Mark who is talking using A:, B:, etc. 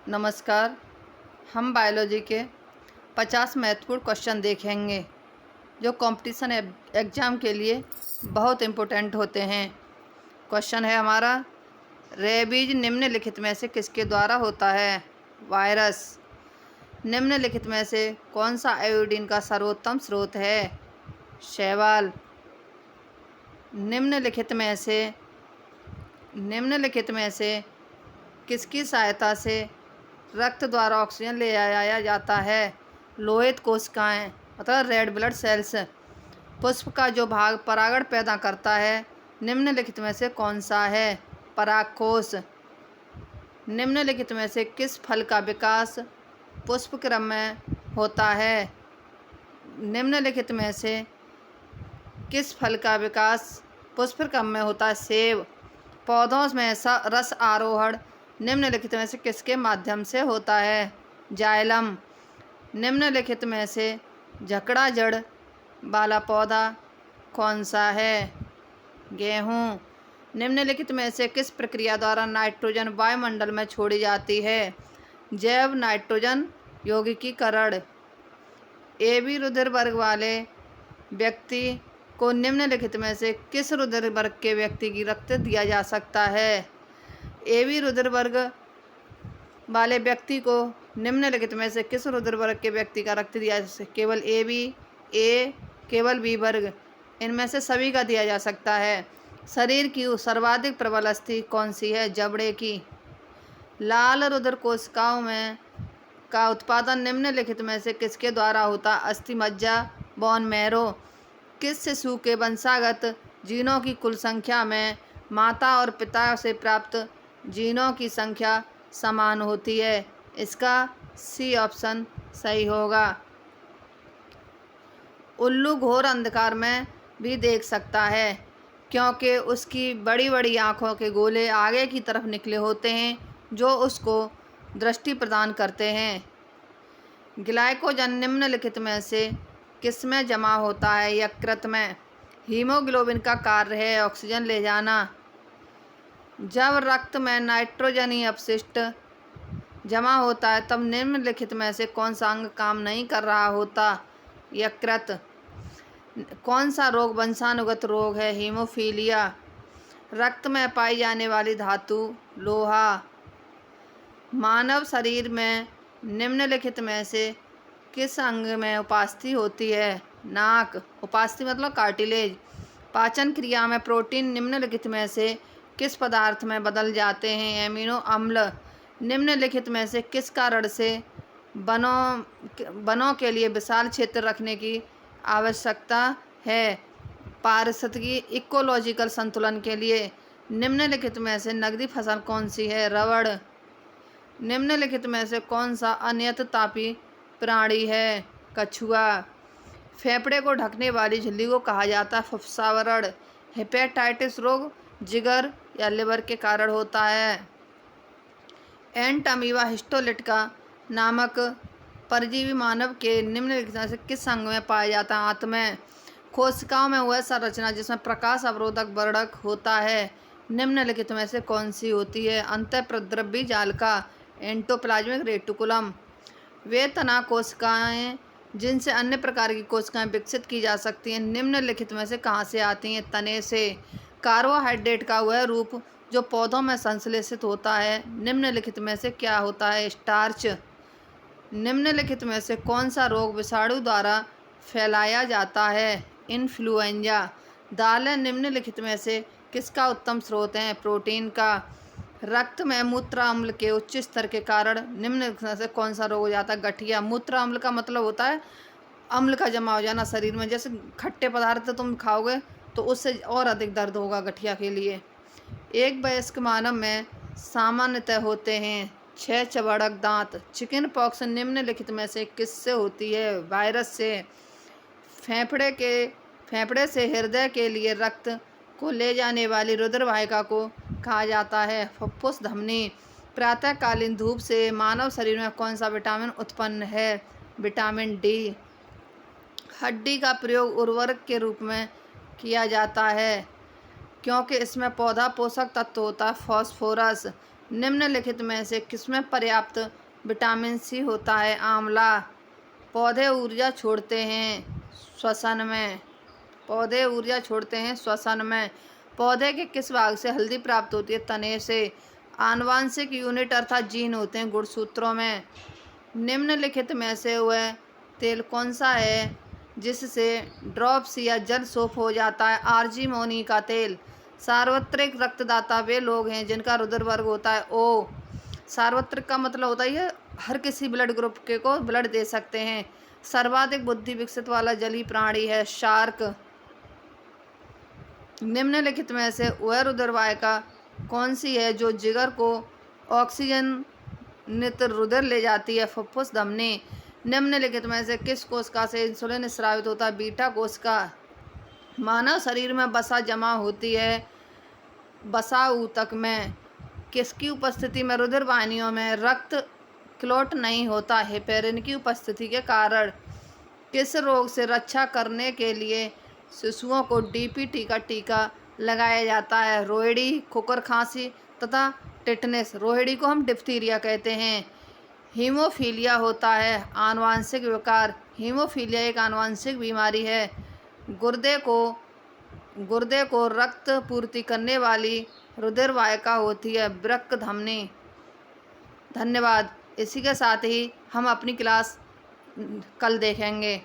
A: नमस्कार। हम बायोलॉजी के 50 महत्वपूर्ण क्वेश्चन देखेंगे जो कंपटीशन एग्ज़ाम के लिए बहुत इम्पोर्टेंट होते हैं। क्वेश्चन है हमारा, रेबीज निम्नलिखित में से किसके द्वारा होता है? वायरस। निम्नलिखित में से कौन सा आयोडीन का सर्वोत्तम स्रोत है? शैवाल। निम्नलिखित में से किसकी सहायता से रक्त द्वारा ऑक्सीजन ले जाया जाता है? लोहित कोशिकाएं मतलब रेड ब्लड सेल्स। पुष्प का जो भाग परागण पैदा करता है निम्नलिखित में से कौन सा है? परागकोश। निम्नलिखित में से किस फल का विकास पुष्प क्रम में होता है? निम्नलिखित में से किस फल का विकास पुष्प क्रम में होता है? सेब। पौधों में रस आरोहण निम्नलिखित में से किसके माध्यम से होता है? जाइलम। निम्नलिखित में से झकड़ा जड़ वाला पौधा कौन सा है? गेहूँ। निम्नलिखित में से किस प्रक्रिया द्वारा नाइट्रोजन वायुमंडल में छोड़ी जाती है? जैव नाइट्रोजन यौगिकीकरण। AB रुधिर वर्ग वाले व्यक्ति को निम्नलिखित में से किस रुधिर वर्ग के व्यक्ति की रक्त दिया जा सकता है? AB रुधिर वर्ग वाले व्यक्ति को निम्नलिखित में से किस रुधिर वर्ग के व्यक्ति का रक्त दिया जा सकता है? केवल AB, A, केवल B वर्ग, इनमें से सभी का दिया जा सकता है। शरीर की सर्वाधिक प्रबल अस्थि कौन सी है? जबड़े की। लाल रुधिर कोशिकाओं में का उत्पादन निम्नलिखित में से किसके द्वारा होता? अस्थि मज्जा, बोन मैरो। किस शिशु के वंशागत जीनों की कुल संख्या में माता और पिता से प्राप्त जीनों की संख्या समान होती है? इसका C ऑप्शन सही होगा। उल्लू घोर अंधकार में भी देख सकता है क्योंकि उसकी बड़ी बड़ी आँखों के गोले आगे की तरफ निकले होते हैं जो उसको दृष्टि प्रदान करते हैं। ग्लाइकोजन निम्नलिखित में से किसमें जमा होता है? यकृत में। हीमोग्लोबिन का कार्य है ऑक्सीजन ले जाना। जब रक्त में नाइट्रोजनी अपशिष्ट जमा होता है तब निम्नलिखित में से कौन सा अंग काम नहीं कर रहा होता? यकृत। कौन सा रोग वंशानुगत रोग है? हीमोफीलिया। रक्त में पाई जाने वाली धातु लोहा। मानव शरीर में निम्नलिखित में से किस अंग में उपास्थि होती है? नाक। उपास्थि मतलब कार्टिलेज। पाचन क्रिया में प्रोटीन निम्नलिखित में से किस पदार्थ में बदल जाते हैं? एमिनो अम्ल। निम्नलिखित में से किस कारण से वनों के लिए विशाल क्षेत्र रखने की आवश्यकता है? पारिस्थितिकी इकोलॉजिकल संतुलन के लिए। निम्नलिखित में से नगदी फसल कौन सी है? रबड़। निम्नलिखित में से कौन सा अनियत तापी प्राणी है? कछुआ। फेफड़े को ढकने वाली झिल्ली को कहा जाता है फुफ्फुसावरण। हेपेटाइटिस रोग जिगर या लिवर के कारण होता है। एंट अमीबा हिस्टोलिटिका नामक परजीवी मानव के निम्नलिखित में से किस अंग में पाया जाता है? आंत में। कोशिकाओं में वह संरचना जिसमें प्रकाश अवरोधक वर्णक होता है निम्नलिखित में से कौन सी होती है? अंतःप्रद्रव्य जालिका एंडोप्लाज्मिक रेटिकुलम। वे तना कोशिकाएं जिनसे अन्य प्रकार की कोशिकाएं विकसित की जा सकती हैं निम्नलिखित में से कहाँ से आती हैं? तने से। कार्बोहाइड्रेट का वह रूप जो पौधों में संश्लेषित होता है निम्नलिखित में से क्या होता है? स्टार्च। निम्नलिखित में से कौन सा रोग विषाणु द्वारा फैलाया जाता है? इन्फ्लुएंजा। दालें निम्नलिखित में से किसका उत्तम स्रोत हैं? प्रोटीन का। रक्त में मूत्र अम्ल के उच्च स्तर के कारण निम्नलिखित में से कौन सा रोग हो जाता है? गठिया। मूत्र अम्ल का मतलब होता है अम्ल का जमा हो जाना शरीर में। जैसे खट्टे पदार्थ तुम खाओगे तो उससे और अधिक दर्द होगा गठिया के लिए। एक वयस्क मानव में सामान्यतः होते हैं 6 चबड़क दांत। चिकन पॉक्स निम्नलिखित में से किससे होती है? वायरस से। फेफड़े से हृदय के लिए रक्त को ले जाने वाली रुधिर वाहिका को कहा जाता है फुफ्फुस धमनी। प्रातःकालीन धूप से मानव शरीर में कौन सा विटामिन उत्पन्न है? Vitamin D. हड्डी का प्रयोग उर्वरक के रूप में किया जाता है क्योंकि इसमें पौधा पोषक तत्व होता है फास्फोरस। निम्नलिखित में से किसमें पर्याप्त विटामिन सी होता है? आंवला। पौधे ऊर्जा छोड़ते हैं श्वसन में। पौधे ऊर्जा छोड़ते हैं श्वसन में। पौधे के किस भाग से हल्दी प्राप्त होती है? तने से। आनुवांशिक यूनिट अर्थात जीन होते हैं गुणसूत्रों में। निम्नलिखित में से वह तेल कौन सा है जिससे ड्रॉप्स या जल सोप हो जाता है? आर्जीमोनी का तेल। सार्वत्रिक रक्तदाता वे लोग हैं जिनका रुधिर वर्ग होता है ओ। सार्वत्रिक का मतलब होता है हर किसी ब्लड ग्रुप के को ब्लड दे सकते हैं। सर्वाधिक बुद्धि विकसित वाला जलीय प्राणी है शार्क। निम्नलिखित में से वह रुधिरवाहिका कौन सी है जो जिगर को ऑक्सीजन नित रुधिर ले जाती है? फुफ्फुस धमनी। निम्नलिखित में से किस कोशिका से इंसुलिन स्रावित होता है? बीटा कोशिका। मानव शरीर में वसा जमा होती है वसा ऊतक में। किसकी उपस्थिति में रुधिर वाहिनियों में रक्त क्लॉट नहीं होता? हेपेरिन की उपस्थिति के कारण। किस रोग से रक्षा करने के लिए शिशुओं को डीपीटी का टीका लगाया जाता है? रोहिणी, खुकर खांसी तथा टिटनेस। रोहिणी को हम डिप्थीरिया कहते हैं। हीमोफीलिया होता है आनुवांशिक विकार। हीमोफीलिया एक आनुवांशिक बीमारी है। गुर्दे को रक्त पूर्ति करने वाली रुधिर वाहिका होती है वृक्क धमनी। धन्यवाद। इसी के साथ ही हम अपनी क्लास कल देखेंगे।